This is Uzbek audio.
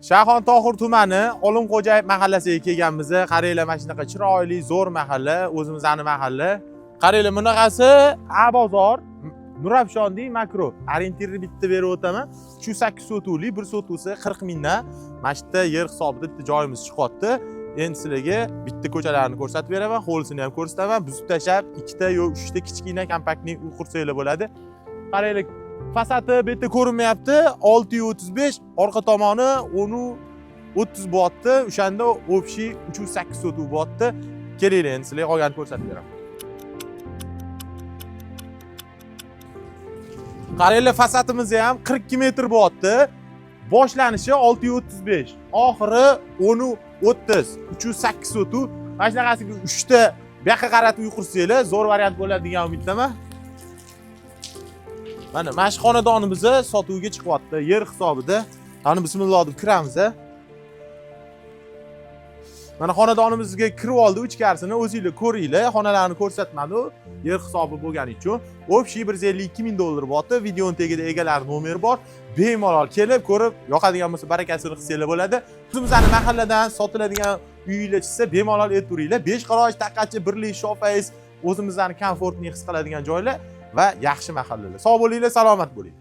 Shayxontohur tumani Olimxo'jayev mahallasiga kelganmiz. Qaranglar, mana shunaqa chiroyli, zo'r mahalla, o'zimizning mahalla. Qaranglar, bunaqasi A-bozor, Nurafshonding makro. Orientirni bitta berib o'taman. 308 sotuvlik, bir sotusi 40 mingdan. Mana shu yerda yer hisobida bitta joyimiz chiqyapti. Endi sizlarga bitta ko'chalarni ko'rsatib beraman, hovlisini ham ko'rsataman. Buzib tashlab, ikkita yo uchta kichkina kompaktni uy qursanglar bo'ladi. Qaranglar, fasadi bu yerda ko'rinmayapti. 635, orqa tomoni 10-30 bo'lyapti. O'shanda общий 308 sotuv bo'lyapti. Kelinglar, endi sizlarga qolganini ko'rsatib beraman. Qaranglar, fasadimiz ham 42 metr bo'lyapti. Boshlanishi 635, oxiri 10-30, 308 sotuv. Mana shunaqasiga 3 ta bu yoqqa qaratib uy qursanglar, zo'r variant bo'ladi degan umiddaman. Mana shu xonadonimiz sotuvga chiqyapti, yer hisobida. Qani bismillah deb kiramiz. Mana xonadonimizga kirib oldi, ichkarisini o'zingizlar ko'ringlar. Xonalarni ko'rsatmadi, yer hisobi bo'lgani uchun. Общий 152 ming dollar bo'lyapti. Videoning tagida egalar nomeri bor. Bemalol kelib ko'rib, yoqadigan bo'lsa barakasini qilsanglar bo'ladi. O'zimizning mahalladan sotiladigan uylar chiqsa, bemalol e'tiboringlar. 5 qaroj, taqachi, birlik, shofayz, o'zimizning komfortni his qiladigan joylar va yaxshi mahallalar. Sog' bo'linglar, salomat bo'ling.